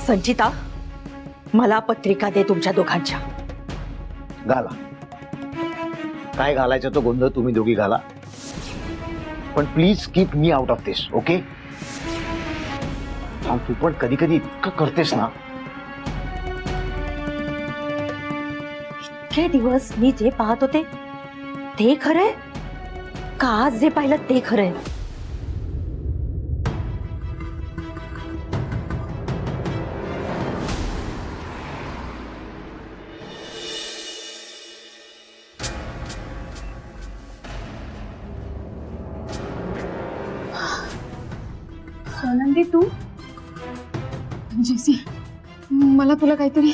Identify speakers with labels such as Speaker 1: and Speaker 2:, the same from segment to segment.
Speaker 1: संचिता, मला पत्रिका दे तुमच्या दोघांच्या.
Speaker 2: घाला. काय घालायचं तो गोंधळ तुम्ही दोघी घाला, पण please keep me out of this. Okay? तू पण कधी कधी इतकं करतेस ना.
Speaker 1: इतके दिवस मी जे पाहत होते ते खरंय का आज जे पाहिलं ते खरंय?
Speaker 3: सोनंदी, तू? जेसी, मला तुला काहीतरी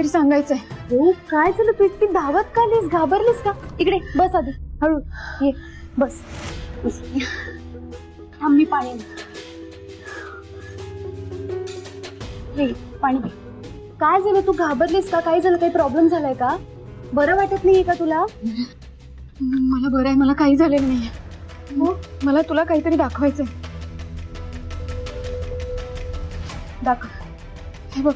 Speaker 3: सांगायचंय. हो, काय झालं? तू इतकी धावत का आलीस? घाबरलीस का? इकडे बस, आधी हळू ये. बस बस. थांब, मी पाणी हे पाणी घे. काय झालं? तू घाबरलीस का? काय झालं? काही प्रॉब्लेम झालाय का? बरं वाटत नाहीये का तुला? मला बरं आहे, मला काही झालेलं नाहीये. हो, मला तुला काहीतरी दाखवायचंय. दाखव. हे बघ.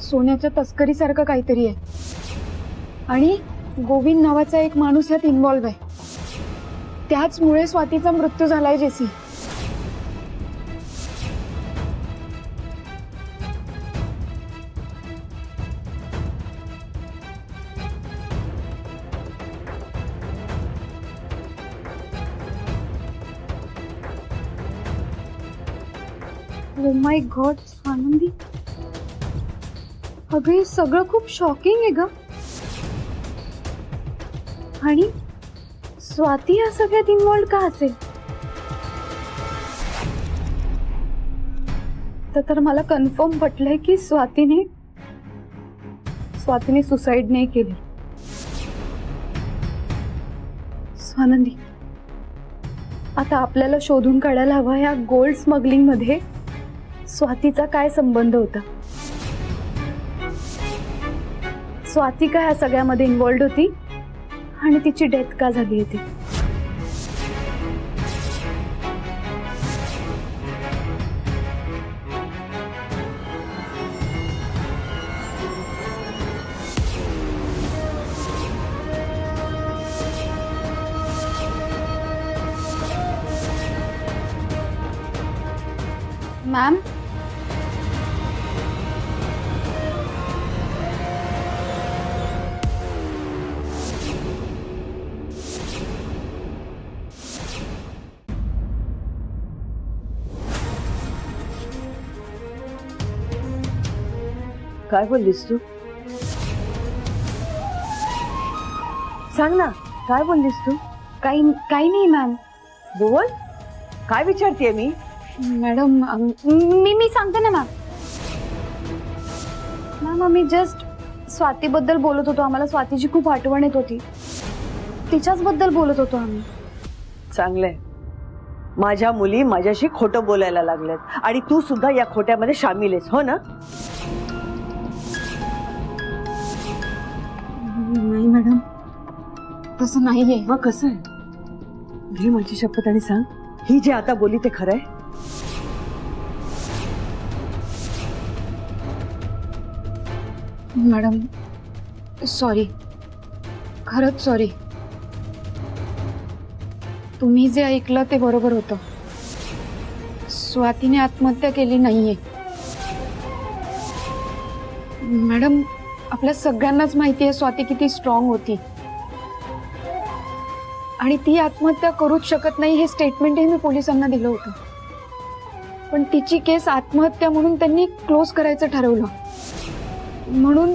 Speaker 3: सोन्याच्या तस्करीसारखं काहीतरी आहे आणि गोविंद नावाचा एक माणूस यात इन्व्हॉल्व आहे. त्याचमुळे स्वातीचा मृत्यू झालाय. जेसी, ओ माय गॉड आनंदी, अगं हे सगळं खूप शॉकिंग आहे ग. आणि स्वाती या सगळ्यात इन्व्हॉल्व का असेल? तर मला कन्फर्म पटलंय की स्वातीने सुसाईड नाही केली. स्वानंदी, आता आपल्याला शोधून काढायला हवा या गोल्ड स्मगलिंग मध्ये स्वातीचा काय संबंध होता. स्वाती का ह्या सगळ्यामध्ये इन्व्हॉल्ड होती आणि तिची डेथ का झाली होती. मॅम,
Speaker 1: काय बोललीस तू? सांग ना, काय बोललीस तू?
Speaker 3: काही नाही मॅम.
Speaker 1: बोल, काय विचारतेय मी?
Speaker 3: मॅडम, मी सांगते ना मॅम. मॅम, आम्ही जस्ट स्वातीबद्दल बोलत होतो. आम्हाला स्वातीची खूप आठवण येत होती. तिच्याच बद्दल बोलत होतो आम्ही.
Speaker 1: चांगलंय, माझ्या मुली माझ्याशी खोटं बोलायला लागल्यात आणि तू सुद्धा या खोट्यामध्ये सामील आहेस, हो ना?
Speaker 3: नाही मॅडम, तसं नाहीये.
Speaker 1: मग कसं आहे? घे माझी शपथ आणि सांग, ही जे आता बोली ते खरं आहे?
Speaker 3: मॅडम, सॉरी, खरंच सॉरी. तुम्ही जे ऐकलं ते बरोबर होतं. स्वातीने आत्महत्या केली नाहीये. मॅडम, आपल्या सगळ्यांनाच माहिती आहे स्वाती किती स्ट्रॉंग होती आणि ती आत्महत्या करूच शकत नाही हे स्टेटमेंटही मी पोलिसांना दिलं होतं. पण तिची केस आत्महत्या म्हणून त्यांनी क्लोज करायचं ठरवलं. म्हणून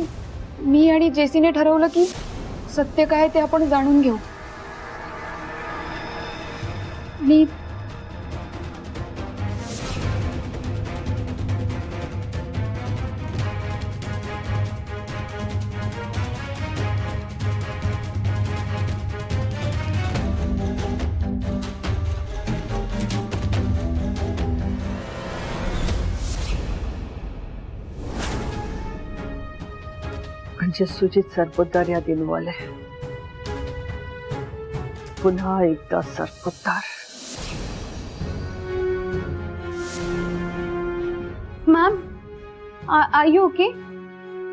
Speaker 3: मी आणि जेसीने ठरवलं की सत्य काय ते आपण जाणून घेऊ. आणि
Speaker 1: म्हणजे सुजित सरपोतदार यात इन्व्हॉल्व आहे. पुन्हा एकदा Sarpotdar.
Speaker 3: Ma'am are you okay?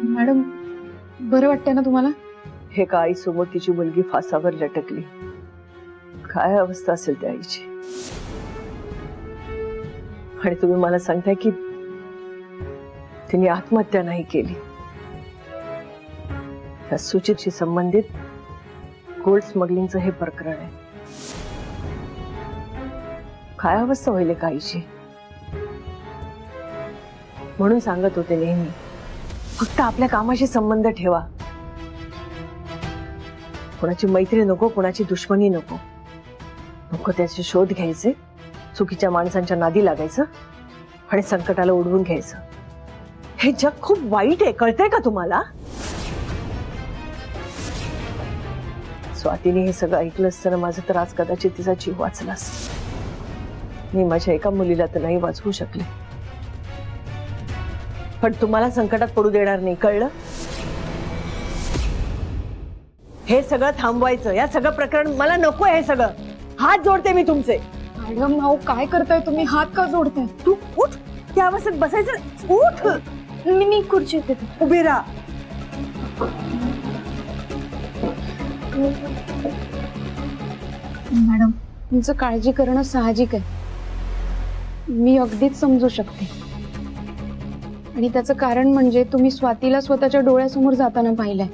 Speaker 3: Madam बरं वाटतंय ना तुम्हाला?
Speaker 1: हे का आईसमोर तिची मुलगी फासावर लटकली. काय अवस्था असेल त्या आईची. आणि तुम्ही मला सांगताय की तिने आत्महत्या नाही केली. त्या सुचितशी संबंधित गोल्ड स्मगलिंगचं हे प्रकरण आहे. काय अवस्था होईल का आईची. म्हणून सांगत होते नेहमी, फक्त आपल्या कामाशी संबंध ठेवा. कोणाची मैत्री नको, कोणाची दुश्मनी नको. नको त्याचे शोध घ्यायचे, चुकीच्या माणसांच्या नादी लागायचं आणि संकटाला उडवून घ्यायचं. हे जग खूप वाईट आहे, कळतंय का तुम्हाला? स्वातीने हे सगळं ऐकलं असताना माझं तर आज कदाचित तिचा जीव वाचला असता. मी माझ्या एका मुलीला तर नाही वाचवू शकले, पण तुम्हाला संकटात पडू देणार नाही, कळलं? हे सगळं थांबवायचं. या सगळं प्रकरण मला नको. हे सगळं हात जोडते मी तुमचे.
Speaker 3: मॅडम अहो काय करताय तुम्ही? हात का जोडताय?
Speaker 1: तू उठ. त्या अवस्थेत बसायचं. उठ.
Speaker 3: मी खुर्ची येते.
Speaker 1: उभी राहा.
Speaker 3: मॅडम तुमचं काळजी करणं साहजिक आहे, मी अगदीच समजू शकते. आणि त्याचं कारण म्हणजे तुम्ही स्वातीला स्वतःच्या डोळ्यासमोर जाताना पाहिलंय.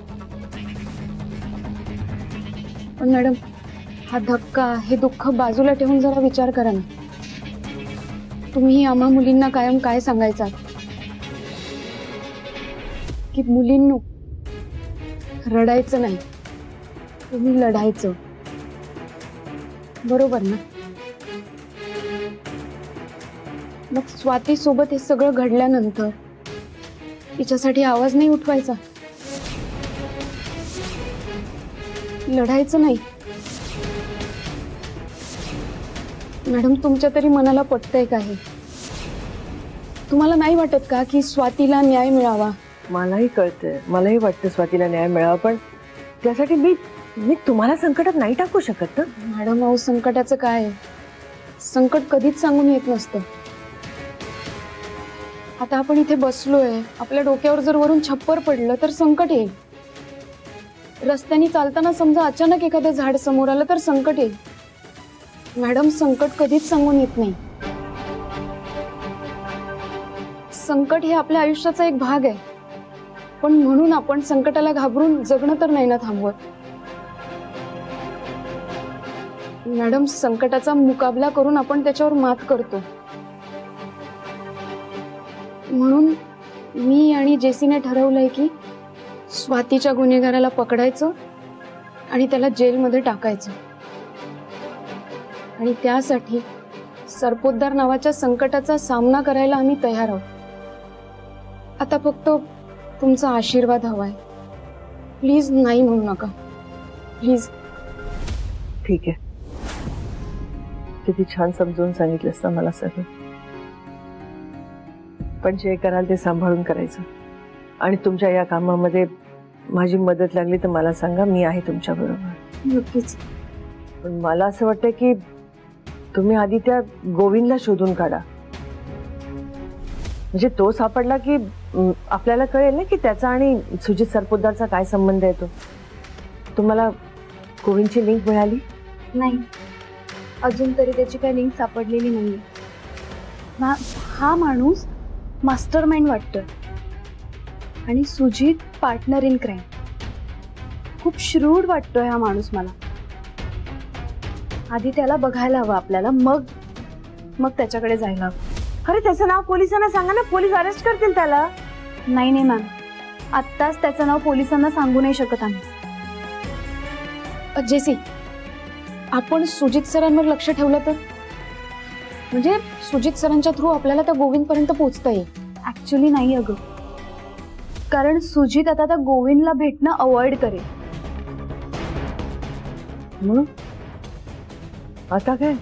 Speaker 3: पण मॅडम हा धक्का, हे दुःख बाजूला ठेवून जरा विचार करा ना. तुम्ही आम्हा मुलींना कायम काय सांगायचात की मुलींनो रडायचं नाही, तुम्ही लढायचं. बरोबर ना? मग स्वाती सोबत हे सगळं घडल्यानंतर तिच्यासाठी आवाज नाही उठवायचा, लढायचं नाही. मॅडम तुमच्या तरी मनाला पटतंय का हे? तुम्हाला नाही वाटत का की स्वातीला न्याय मिळावा?
Speaker 1: मलाही कळतंय, मलाही वाटतं स्वातीला न्याय मिळावा, पण त्यासाठी मी तुम्हाला संकटात नाही टाकू शकत ना.
Speaker 3: मॅडम अहो संकटाचं काय आहे? संकट कधीच सांगून येत नसतं. आता आपण इथे बसलोय, आपल्या डोक्यावर जर वरून छप्पर पडलं तर संकट येईल. रस्त्याने चालताना समजा अचानक एखादं झाड समोर आलं तर संकट येईल. मॅडम संकट कधीच सांगून येत नाही. संकट हे आपल्या आयुष्याचा एक भाग आहे, पण म्हणून आपण संकटाला घाबरून जगणं तर नाही ना थांबवत. मॅडम संकटाचा मुकाबला करून आपण त्याच्यावर मात करतो. म्हणून मी आणि जेसीने ठरवलंय की स्वातीच्या गुन्हेगाराला पकडायचं आणि त्याला जेलमध्ये टाकायचं. आणि त्यासाठी सरपोतदार नावाच्या संकटाचा सामना करायला आम्ही तयार आहोत. आता फक्त तुमचा आशीर्वाद हवाय. प्लीज नाही म्हणू नका, प्लीज.
Speaker 1: ठीक आहे, किती छान समजून सांगितलंस ना मला सगळं. पण जे कराल ते सांभाळून करायचं. आणि तुमच्या या कामामध्ये माझी मदत लागली तर मला सांगा, मी आहे तुमच्या बरोबर.
Speaker 3: नक्कीच.
Speaker 1: पण मला असं वाटतं की तुम्ही आधी त्या गोविंदला शोधून काढा. म्हणजे तो सापडला की आपल्याला कळेल ना की त्याचा आणि सुजित सरपोतदारचा काय संबंध आहे. तुम्हाला गोविंदची लिंक मिळाली?
Speaker 3: नाही, अजून तरी त्याची काही लिंक सापडलेली नाहीये. हा माणूस मास्टर माइंड वाटतोय आणि सुजित पार्टनर इन क्राईम. खूप श्रूड वाटतोय हा माणूस मला. आधी त्याला बघायला हवं आपल्याला, मग त्याच्याकडे जायला हवं.
Speaker 1: अरे त्याचं नाव पोलिसांना सांगा ना, पोलीस अरेस्ट करतील त्याला.
Speaker 3: नाही मॅम, आत्ताच त्याचं नाव पोलिसांना सांगू नाही शकत आम्ही. जेसी, आपण सुजित सरांवर लक्ष ठेवलं तर, म्हणजे सुजित सरांच्या थ्रू आपल्याला त्या गोविंद पर्यंत पोहोचता येईल. ऍक्च्युली नाही अगं, कारण सुजित आता त्या गोविंदला भेटणं अवॉइड करेल.
Speaker 1: मग आता काय?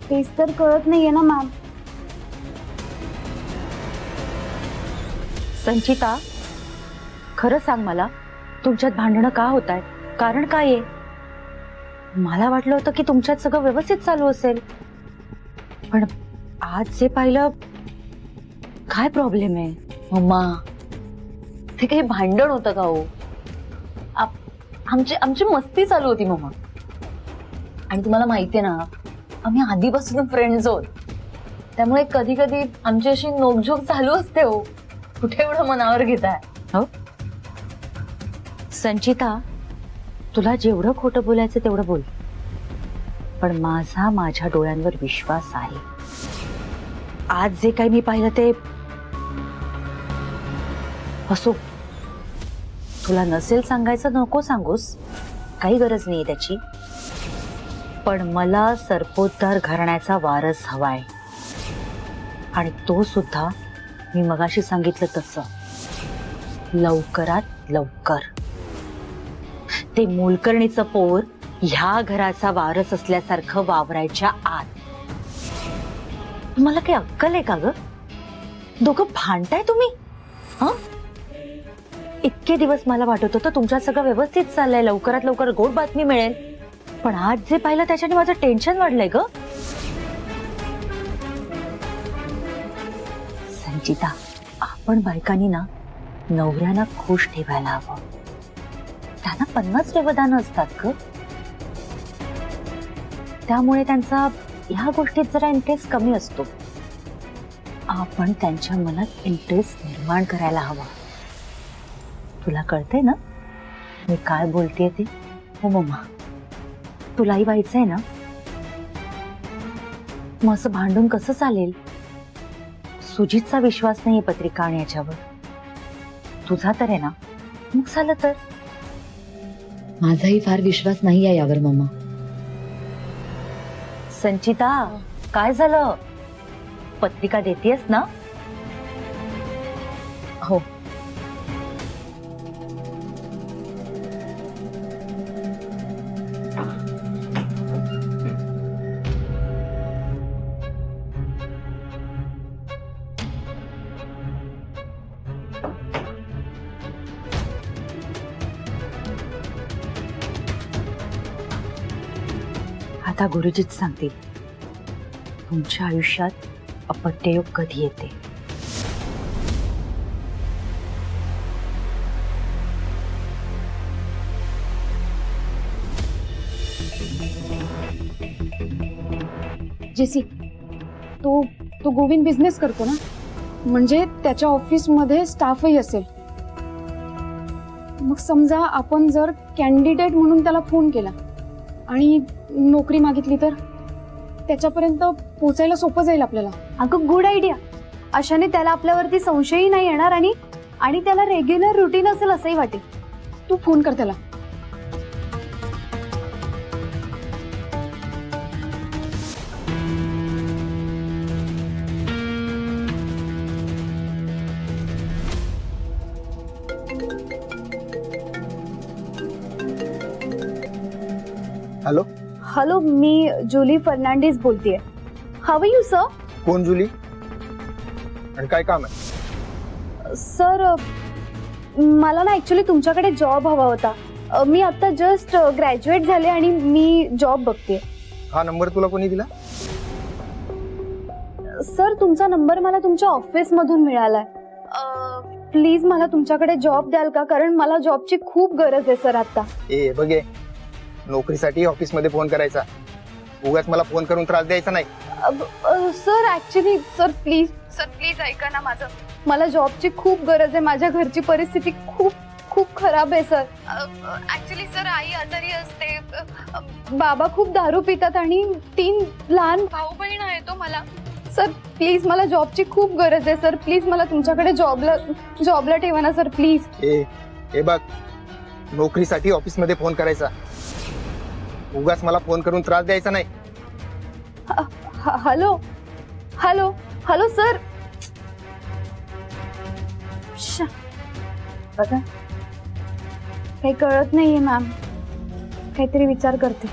Speaker 3: तेच तर कळत नाहीये ना मॅम.
Speaker 4: संचिता, खरं सांग मला, तुमच्यात भांडणं का होत आहेत? कारण काय आहे? मला वाटलं होतं की तुमच्यात सगळं व्यवस्थित चालू असेल, पण आज जे पाहिलं, काय प्रॉब्लेम आहे?
Speaker 5: मम्मा, ते काही भांडण होतं का हो? आमची मस्ती चालू होती मम्मा. आणि तुम्हाला माहितीये ना, आम्ही आधीपासून फ्रेंड्स आहोत, त्यामुळे कधी कधी आमची अशी नोकझोक चालू असते हो. कुठे एवढं मनावर घेताय?
Speaker 4: हो संचिता, तुला जेवढं खोटं बोलायचं तेवढं बोल, पण माझ्या डोळ्यांवर विश्वास आहे. आज जे काही मी पाहिलं ते असो, तुला नसेल सांगायचं नको सांगूस, काही गरज नाहीये त्याची, पण मला सरपोतदार घराण्याचा वारस हवाय, आणि तो सुद्धा मी मगाशी सांगितलं तसं लवकरात लवकर. ते मोलकर्णीचं पोर ह्या घराचा वारस असल्यासारखं वावरायच्या आत. तुम्हाला काही अक्कल आहे का ग? दोघं भांडताय तुम्ही? हं? इतके दिवस मला वाटत होतं तुमच्यात सगळं व्यवस्थित चाललंय, लवकरात लवकर गोड बातमी मिळेल, पण आज जे पाहिलं त्याच्याने माझं टेन्शन वाढलंय ग. संचिता, आपण बायकांनी ना नवऱ्यांना खुश ठेवायला हवं. त्यांना 50 व्यवधान असतात ग, त्यामुळे त्यांचा ह्या गोष्टीत जरा इंटरेस्ट कमी असतो. आपण त्यांच्या मनात इंटरेस्ट निर्माण करायला हवा. तुला कळतंय ना मी काय बोलतेय ते? हो मम्मा, तुलाही व्हायचंय ना? मग असं भांडून कसं चालेल? सुजितचा विश्वास नाहीये पत्रिका आणि याच्यावर, तुझा तर आहे ना, मग झालं तर.
Speaker 5: माझाही फार विश्वास नाही आहे यावर मम्मा.
Speaker 4: संचिता, काय झालं? पत्रिका देतेस ना?
Speaker 5: हो.
Speaker 4: आता गुरुजीच सांगतील तुमच्या आयुष्यात अपत्ययोग कधी येते.
Speaker 3: जेसी, तो गोविंद बिझनेस करतो ना, म्हणजे त्याच्या ऑफिसमध्ये स्टाफही असेल. मग समजा आपण जर कॅन्डिडेट म्हणून त्याला फोन केला आणि नोकरी मागितली तर त्याच्यापर्यंत पोचायला सोपं जाईल आपल्याला.
Speaker 6: अगं गुड आयडिया. अशाने त्याला आपल्यावरती संशयही नाही येणार आणि त्याला रेग्युलर रुटीन असेल असंही वाटेल.
Speaker 3: तू फोन कर त्याला.
Speaker 7: हॅलो
Speaker 6: हॅलो, मी जुली फर्नांडिस बोलतेय. How you sir?
Speaker 7: कोण जुली आणि काय काम आहे?
Speaker 6: सर, मला ना ऍक्च्युली तुमच्याकडे जॉब हवा होता. मी आता जस्ट ग्रॅज्युएट झाले आणि मी जॉब बघते.
Speaker 7: हा नंबर तुला कोणी दिला?
Speaker 6: सर, तुमचा नंबर मला तुमच्या ऑफिस मधून मिळालाय. प्लीज मला तुमच्याकडे जॉब द्याल का? कारण मला जॉबची खूप गरज आहे सर आता.
Speaker 7: ए बघे, नोकरीसाठी ऑफिस मध्ये फोन करायचा, उगाच मला फोन करून त्रास द्यायचा नाही.
Speaker 6: सर ऍक्च्युली सर प्लीज ऐका ना माझं. मला जॉबची खूप गरज आहे. माझ्या घरची परिस्थिती खूप खूप खराब आहे सर. ऍक्च्युली सर, आई आजारी असते, बाबा खूप दारू पितात आणि 3 लहान भाऊ बहीण आहे तो मला. सर प्लीज, मला जॉबची खूप गरज आहे सर. प्लीज मला तुमच्याकडे जॉबला ठेवा ना सर, प्लीज.
Speaker 7: ए बघ, नोकरीसाठी ऑफिस मध्ये फोन करायचा, उगाच मला फोन करून त्रास द्यायचा नाही.
Speaker 6: Hello hello hello sir. बघा, काही कळत नाहीये मॅम. काहीतरी विचार करते.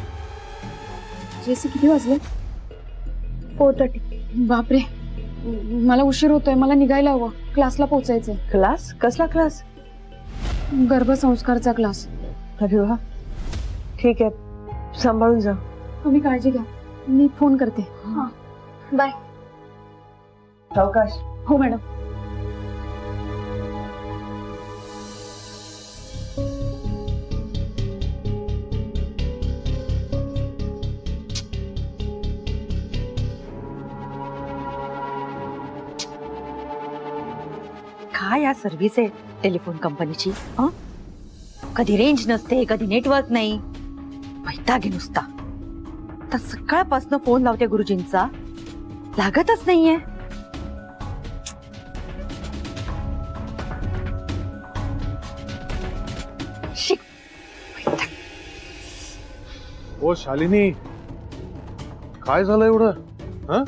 Speaker 3: जेसी, किती वाजले?
Speaker 6: 4:30.
Speaker 3: बापरे, मला उशीर होतोय. मला निघायला हवं, क्लासला पोहोचायचंय.
Speaker 1: क्लास? कसला क्लास?
Speaker 3: गर्भसंस्कारचा क्लास.
Speaker 1: अरे वा, ठीक आहे, सांभाळून जा.
Speaker 3: तुम्ही काळजी घ्या, मी फोन करते.
Speaker 6: बाय.
Speaker 1: सावकाश.
Speaker 3: हो मॅडम.
Speaker 4: काय या सर्व्हिस आहे टेलिफोन कंपनीची? कधी रेंज नसते, कधी नेटवर्क नाही. वैताग आहे नुसता. आता सकाळपासून फोन लावते गुरुजींचा, लागतच नाहीये. शिक. वैताग.
Speaker 8: ओ शालिनी, काय झालं एवढं? हं?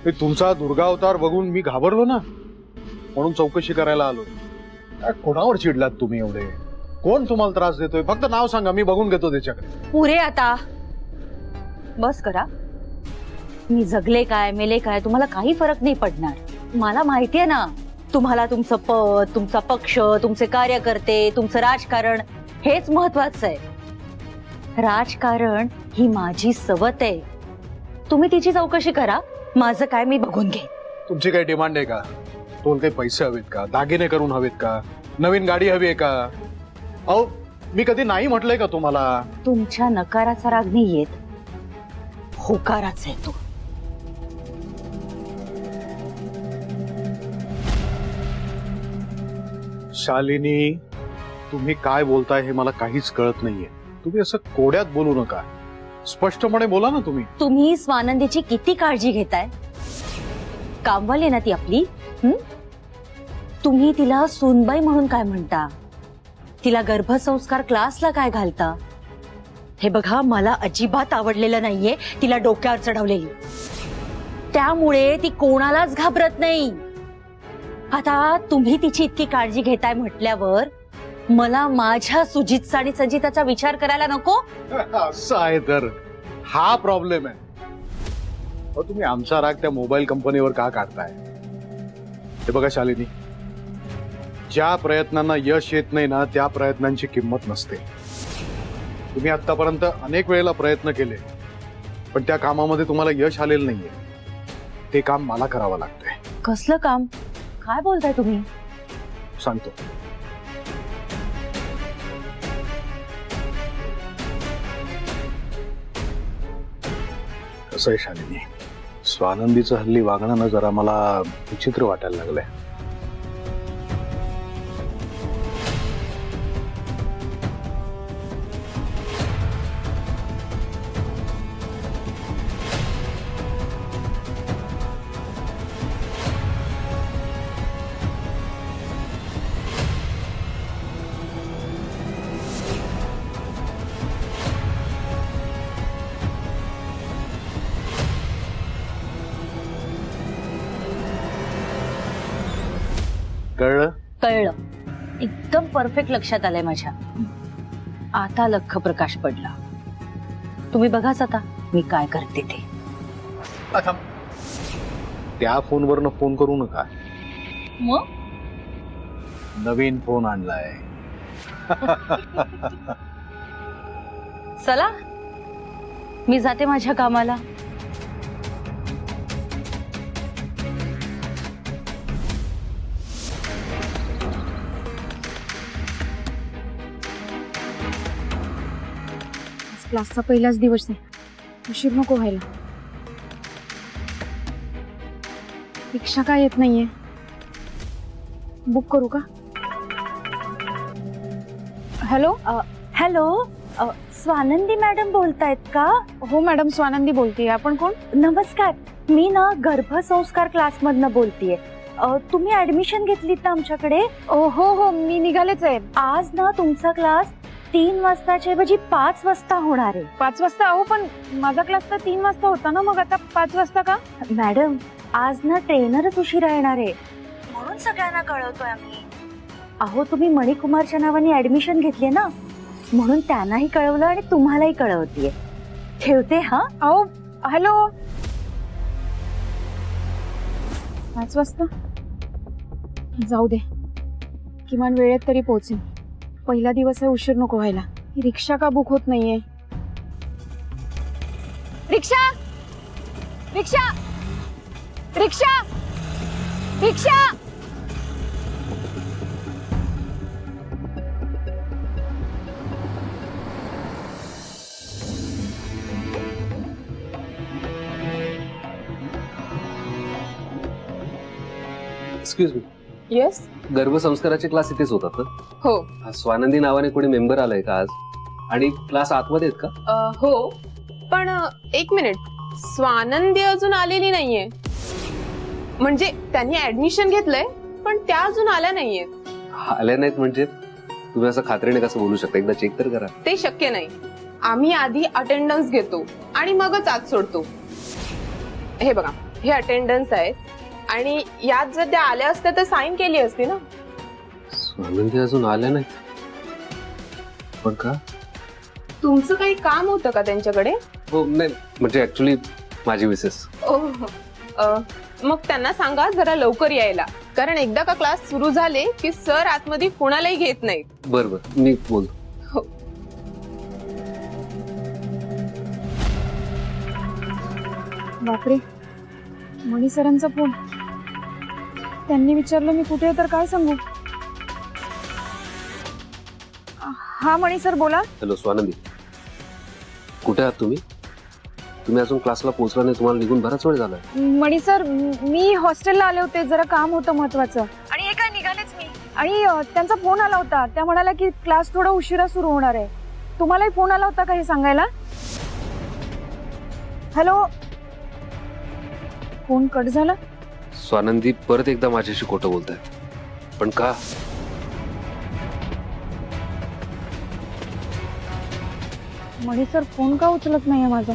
Speaker 8: ते तुमचा दुर्गा अवतार बघून मी घाबरलो ना, म्हणून चौकशी करायला आलो. काय कोणावर चिडलात तुम्ही एवढे? कोण तुम्हाला त्रास देतोय? फक्त नाव सांगा, मी बघून घेतो त्याच्याकडे.
Speaker 4: पुरे आता बस करा. मी जगले काय मेले काय तुम्हाला काही फरक नाही पडणार. मला माहितीये ना, तुम्हाला तुमचं पद, तुमचा पक्ष, तुमचे कार्यकर्ते, तुमचं राजकारण हेच महत्वाचं आहे. राजकारण ही माझी सवत आहे. तुम्ही तिची चौकशी करा, माझं काय मी बघून घेईन.
Speaker 8: तुमची काही डिमांड आहे का? तुम्हाला काही पैसे हवेत का? दागिने करून हवेत का? नवीन गाडी हवी आहे का? अहो, मी कधी नाही म्हटलंय का तुम्हाला?
Speaker 4: तुमच्या नकाराचा राग नाही येत, होकाराचा येतो.
Speaker 8: शालिनी, तुम्ही काय बोलताय हे मला काहीच कळत नाहीये. तुम्ही असं कोड्यात बोलू नका, स्पष्टपणे बोला ना.
Speaker 4: तुम्ही स्वानंदीची किती काळजी घेताय? कामवाली ना ती आपली. तुम्ही तिला सूनबाई म्हणून काय म्हणता? तिला गर्भसंस्कार क्लासला काय घालता? हे बघा, मला अजिबात आवडलेलं नाहीये तिला डोक्यावर चढवलेली. त्यामुळे ती कोणालाच घाबरत नाही. आता तुम्ही तिची इतकी काळजी घेताय म्हटल्यावर मला माझ्या सुजितचा आणि संजिताचा विचार करायला नको?
Speaker 8: असं आहे तर हा प्रॉब्लेम आहे. तुम्ही आमचा राग त्या मोबाईल कंपनीवर का काढताय? हे बघा शालिनी, ज्या प्रयत्नांना यश येत नाही ना, त्या प्रयत्नांची किंमत नसते. तुम्ही आतापर्यंत अनेक वेळेला प्रयत्न केले, पण त्या कामामध्ये तुम्हाला यश आलेलं नाहीये. ते काम मला करावं लागतंय.
Speaker 4: कसलं काम? काय बोलताय तुम्ही?
Speaker 8: सांगतो. कसं आहे शालिनी, स्वानंदीचं हल्ली वागणं ना जरा मला विचित्र वाटायला लागलंय. कळलं?
Speaker 4: कळलं. एकदम परफेक्ट लक्षात आलंय माझ्या. आता लख्ख प्रकाश पडला. तुम्ही बघाच आता मी काय करते ते.
Speaker 8: त्या फोनवरनं फोन करू नका.
Speaker 4: मग
Speaker 8: नवीन फोन आणलाय.
Speaker 4: चला, मी जाते माझ्या कामाला.
Speaker 3: क्लासचा पहिलाच दिवस आहे, उशीर नको व्हायला. रिक्षा काय येत नाहीये, बुक करू का? हॅलो.
Speaker 4: हॅलो, स्वानंदी मॅडम बोलतायत का?
Speaker 3: हो मॅडम, स्वानंदी बोलतेय. आपण कोण?
Speaker 4: नमस्कार, मी ना गर्भसंस्कार क्लास मधनं बोलतेय. तुम्ही ऍडमिशन घेतलीत ना आमच्याकडे?
Speaker 3: हो हो, मी निघालेच आहे.
Speaker 4: आज ना तुमचा क्लास 3 वाजताच्या ऐवजी 5 वाजता होणार आहे.
Speaker 3: 5 वाजता? अहो पण माझा क्लास तर 3 वाजता होता ना, मग आता 5 वाजता का?
Speaker 4: मॅडम, आज ना ट्रेनरच उशिरा येणार आहे, म्हणून सगळ्यांना कळवतोय आम्ही. अहो, तुम्ही मणिकुमारच्या नावाने ऍडमिशन घेतली ना, म्हणून त्यांनाही कळवलं आणि तुम्हालाही कळवतीये. ठेवते हा.
Speaker 3: अहो हॅलो. 5 वाजता जाऊ दे, किमान वेळेत तरी पोहोचेन. पहिला दिवस आहे, उशीर नको व्हायला. ही रिक्षा का बुक होत नाहीये? रिक्षा रिक्षा रिक्षा रिक्षा
Speaker 9: एक्सक्यूज मी,
Speaker 10: येस
Speaker 9: गर्भसंस्काराचे क्लास इथेच होतात ना?
Speaker 10: हो
Speaker 9: स्वानंदी नावाने कोणी मेंबर आलाय का आज? आणि क्लास आतमध्ये आहेत का?
Speaker 10: हो पण एक मिनिट, स्वानंदी अजून आलेली नाहीये. म्हणजे त्यांनी ऍडमिशन घेतलंय पण त्या अजून आल्या नाहीये.
Speaker 9: आल्या नाहीत म्हणजे? तुम्ही असं खात्रीने कसं बोलू शकता? एकदा चेक तर करा.
Speaker 10: ते शक्य नाही. आम्ही आधी अटेंडन्स घेतो आणि मगच आत सोडतो. हे बघा, हे अटेंडन्स आहे आणि यात जर त्या आल्या असत्या तर साईन केली असती ना.
Speaker 9: स्वानंदी अजून आल्या नाहीत पण का?
Speaker 10: तुमचं काही काम होतं का त्यांच्याकडे?
Speaker 9: हो नाही, म्हणजे ऍक्च्युली माझी मिसेस.
Speaker 10: मग त्यांना सांगा जरा लवकर यायला, कारण एकदा का क्लास सुरू झाले की सर आतमध्ये कोणालाही घेत नाहीत.
Speaker 9: बरं बरं, मी बोलतो.
Speaker 10: हो.
Speaker 3: बापरे, मणी सरांचा फोन. त्यांनी विचारलं मी कुठे आहे तर काय सांगू. हा मणी सर बोला.
Speaker 9: हॅलो स्वानंदी, कुठे आहात तुम्ही? तुम्ही अजून क्लासला पोहोचला नाही, तुम्हाला निघून बराच वेळ झालाय.
Speaker 3: मणी सर, मी हॉस्टेलला आले होते, जरा काम होतं महत्वाचं आणि हे काय निघालेच मी. आणि त्यांचा फोन आला होता, त्या म्हणाला की क्लास थोडा उशिरा सुरू होणार आहे. तुम्हालाही फोन आला होता का हे सांगायला? हॅलो, फोन कट झाला.
Speaker 9: स्वानंदी परत एकदा माझ्याशी खोटं बोलताय, पण का?
Speaker 3: मणी सर फोन का उचलत नाहीये माझा?